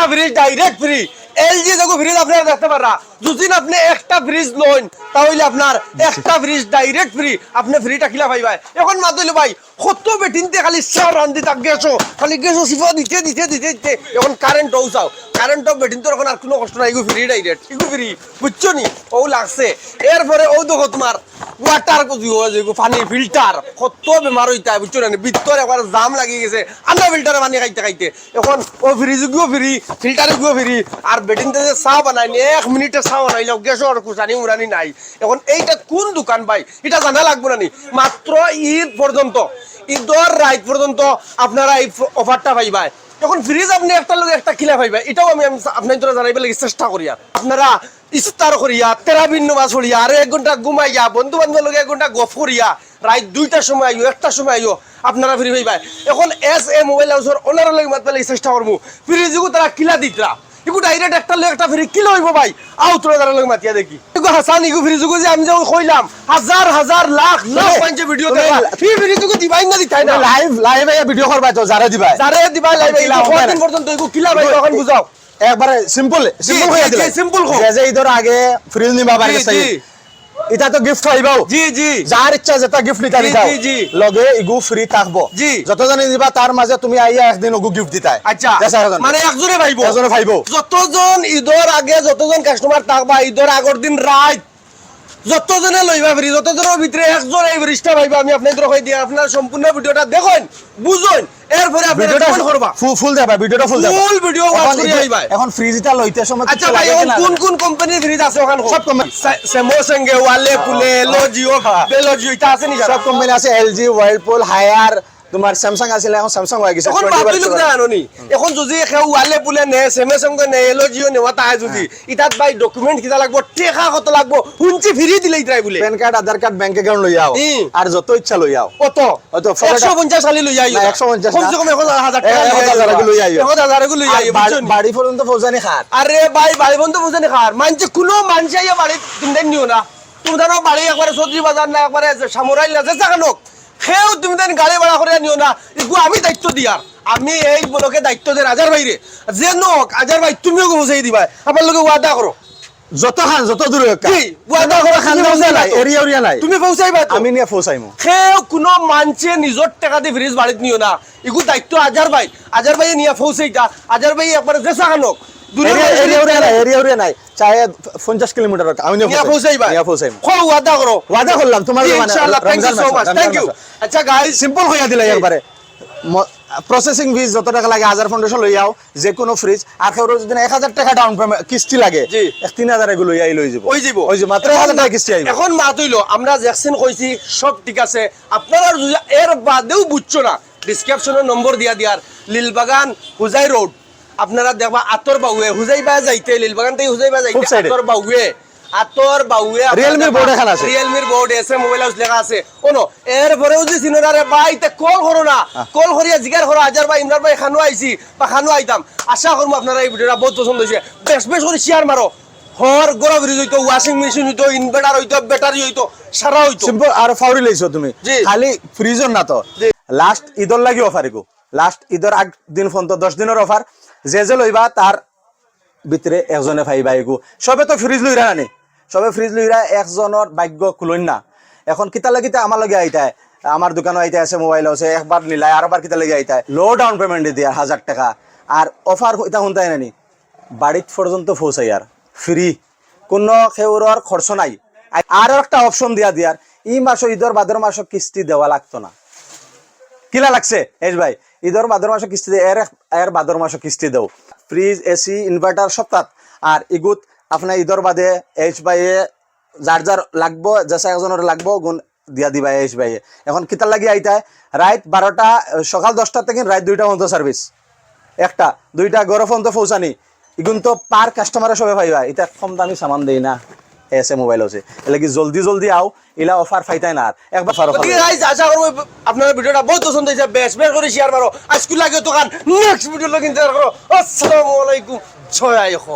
একটা fridge direct free. LG দেখো fridge আপনারা দেখতে পারা, যদি আপনি একটা ফ্রিজ লন তাহলে আপনার একটা ফ্রিজ ডাইরেক্ট ফ্রি, আপনি ফ্রিটা কিলা পাইবা। এখন মাতইলো ভাই কত বেটিনতে খালি চার রান্ধি তাক গেছো, খালি গেছো সিফা দিতে দিতে দিতে দিতে এখন কারেন্ট ও চাও, কারেন্ট অফ বেটিন তো এখন আর কোনো কষ্ট নাই, এগু ফ্রি ডাইরেক্ট, এগু ফ্রি, বুঝছো নি? ও লাগছে এরপরে ও দেখো তোমার ওয়াটার পানি ফিল্টার, কত বেমার হইতা বুঝছো না, ভিতর একবার জাম লাগি গেছে আন্ডা ফিল্টারে পানি খাইতে খাইতে। এখন ও ফ্রিজ গিয়েও ফ্রি, ফিল্টারে গিয়েও ফ্রি, আর বেটিনতে যে চা বানাইনি 1 মিনিটে চা বানাইলেও গ্যাসও আর কুচানি উড়ানি নাই। এখন এইটা কোন দোকান ভাই এটা জানা লাগবে না নি? মাত্র ঈদ পর্যন্ত, ঈদর রাত পর্যন্ত আপনারা এই অফারটা পাইবা। এখন ফ্রিজ আপনি একটা লোক একটা কিলা পাইবা, এটাও আমি আপনার তোরা জানাইবে লাগি চেষ্টা করিয়া। আপনারা ইফতার করিয়া তেরাবিন নামাজ পড়িয়া আর 1 ঘন্টা ঘুমাইয়া বন্ধু বান্ধবের লগে 1 ঘন্টা গপ করিয়া রাত 2টার সময় আইও 1টার সময় আইও আপনারা ফ্রি পাইবা। এখন মোবাইল হাউসের ওনার লগে মাত লাগি চেষ্টা করবো, ফ্রিজগু তারা কিলা দিতরা এগু ডাইরেক্ট একটা লোক একটা ফ্রি কিলো হইব ভাই, আউ তোরা তারা লগে মাতিয়া দেখি এগু হাসান এগু ফ্রিজগু যে আমি যখন কইলাম হাজার হাজার লাখ লাখ পাঁচে ভিডিও দেখা এই ফ্রিজগু দিবাই না দিতাই না, লাইভ ভিডিও করবা তো যারা দিবাই লাইভ কতদিন পর্যন্ত এগু কিলা ভাই এখন বুঝাও একবারে সিম্পল হইয়া দিলা। সিম্পল যে ঈদের আগে ফ্রিজ নিবা বাড়ি গেছে, এটা তো গিফট হইবাও। জি জি, যার ইচ্ছা যেটা গিফট নিতা দিতাও, লগে ইগু ফ্রি থাকবো। যত জানি দিবা তার মাঝে তুমি আইয়া একদিন ওগু গিফট দিতাই। আচ্ছা মানে একজনে পাইবো, একজনে পাইবো। যতজন ঈদের আগে যতজন কাস্টমার থাকবা ঈদের আগের দিন রাত যতজনে লইবা ফ্রি, যতজনের ভিতরে একজন এই ফ্রিজটা পাইবা। আমি আপনাদের কই দিই, আপনারা সম্পূর্ণ ভিডিওটা দেখুন বুঝুন, এরপরে আপনারা কমেন্ট করবা, ফুল দেবা ভিডিওটা ফুল দেবা, ফুল ভিডিও ওয়াচ করে আইবা। এখন ফ্রিজটা লইতে সময় আচ্ছা ভাই এখন কোন কোন কোম্পানির ফ্রিজ আছে ওখানে? সব কোম্পানি, স্যামসাং এ ওয়ালে পুলে এলজি বেলজি এটা আছে নি? সব কোম্পানি আছে, এলজি ওয়ার্লপুল হায়ার, তোমার স্যামসাং আছিল এখন স্যামসাং হয়ে গেছে। এখন বাকি লোক জানোনি, এখন যদি কেউ ওয়ালে পুলে নে স্যামসাং নে এলজিও নেওয়া তাই যদি ইতাত ভাই ডকুমেন্ট কিটা লাগবো, টেকা কত লাগবো, হুনচি ফ্রি দিলেই তাই বলে প্যান কার্ড আধার কার্ড ব্যাংক অ্যাকাউন্ট লই আও, আর যত ইচ্ছা লই আও। কত 150 খালি লই আইও, 150 কমসে কম 1000 টাকা লই আইও, 1000 টাকা লই আইও বাড়ি পর্যন্ত পৌঁছানি খার। আরে ভাই বাড়ি পর্যন্ত পৌঁছানি খার মানছে কোনো মানুষ আইয়া বাড়ি তুমি নিও না, তুমি ধরো বাড়ি একবারে সবজি বাজার না একবারে সামরাইল না যেটা কেন সেও তুমি দেন গাড়ি ভাড়া করে নিও না, এগু আমি দায়িত্ব দিয়ার, আমি এই বলকে দায়িত্ব দেন আজার ভাইরে যে নোক আজার ভাই তুমিও পৌঁছাই দিবা, আমার লোকে ওয়াদা করো যত খান যত দূরে কি ওয়াদা করো খান নাই এরিয়া নাই তুমি পৌঁছাইবা, আমি নিয়ে পৌঁছাইমু। সেও কোনো মানুষে নিজের টাকা দিয়ে ফ্রিজ বাড়িতে নিও না, এগু দায়িত্ব আজার ভাই নিয়ে পৌঁছাইতা, আজার ভাই একবারে যে চাকানোক এরিয়া নাই চাই 50 কিলোমিটার আমি নিয়ে পৌঁছাইবা, নিয়ে পৌঁছাইমু। ওয়াদা করো, ওয়াদা করলাম তোমার ইনশাআল্লাহ। Thank you so much, thank you. আচ্ছা গাইস সিম্পল হইয়া দিলা একবারে, প্রসেসিং ফিস যত টাকা লাগে 1000 ফাউন্ডেশন লই আও, যে কোনো ফ্রিজ আর কেউ যদি 1000 টাকা ডাউন পেমেন্ট কিস্তি লাগে 3000 এগুলো লই যাব ওই যে মাত্র 1000 টাকা কিস্তি আইব। এখন মা তইলো আমরা জ্যাকসন কইছি সব ঠিক আছে, আপনারা যদি এর বাদেও বুঝছো না ডেসক্রিপশনে নম্বর দিয়া দিয়ার লিলবাগান হুজাই রোড, আপনারা দেখবা আতর বাউয়ে হুজাইবা যাইতে লিলবাগান থেকে হুজাইবা যাইতে আতর বাউয়ে রিয়েলমির বোর্ড এখানে আছে, রিয়েলমির বোর্ড এসে মোবাইল হাউস লেখা আছে ওনো। এরপরেও যে সিনারে ভাই তে কল করো না, কল করিয়া জিগার করো আজার ভাই ইমরান ভাই খানো আইছি বা খানো আইতাম। আশা করবো আপনারা এই ভিডিওটা বহুত পছন্দ হয়েছে, বেশ করে শেয়ার মারো। হর গরম ফ্রিজ হইতো, ওয়াশিং মেশিন হইতো, ইনভার্টার হইতো, ব্যাটারি হইতো, সারা হইতো। সিম্পল আর ফাউরি লইছো তুমি, খালি ফ্রিজর না তো লাস্ট ঈদর লাগি অফার এগো, লাস্ট ঈদর আগ দিন ফোন তো 10 দিনের অফার, যে লইবা তার ভিতরে একজনে পাইবা এগো। সবে তো ফ্রিজ লইরা নানি, সবে ফ্রিজ লইরা একজনের ভাগ্য খুলইন না। এখন কিতা লাগিতে আমার লগে আইতায়, আমার দোকানে আইতে আছে মোবাইল আছে, একবার নিলাই আরবার কিতা লাগি আইতায় লো ডাউন পেমেন্ট দিয়ে 1000 টাকা, আর অফার হইতা শুনতাই নানি বাড়িত পর্যন্ত পৌঁছাই আর ফ্রি, কোনো খেউরর খরচ নাই। আর একটা অপশন দিয়ার ই মাস ঈদর বাদর মাস কিস্তি দেওয়া লাগতো না। কিলা লাগছে এস ভাই ঈদর বাদর মাস কিস্তি এর বাদর মাস কিস্তি দেও, ফ্রিজ এসি ইনভার্টার সপ্তাহ। আর ইগুত আপনার ঈদর বাদে এইচ ভাইয়ে যার যার লাগবো যেসা একজনের লাগবো গুণ দিয়া দিবা এইচ ভাইয়ে। এখন কিতার লাগি আইতায় রাত 12টা সকাল 10টা থেকে রাত 2টা পর্যন্ত সার্ভিস, 1টা 2টা গরম পর্যন্ত পৌঁছানি, এগুন তো পার কাস্টমারে সবে পাইবা। এটা কম দামি সামান দেই না এসে মোবাইল আছে, এলে কি জলদি আও ইলা অফার ফাইতাই না। আর একবার আশা করবো আপনার ভিডিওটা বহুত পছন্দ হয়েছে, বেশ করে শেয়ার মারো। আজকে লাগে দোকান নেক্সট ভিডিও কিন্তু আসসালামু আলাইকুম, জয় আইখ।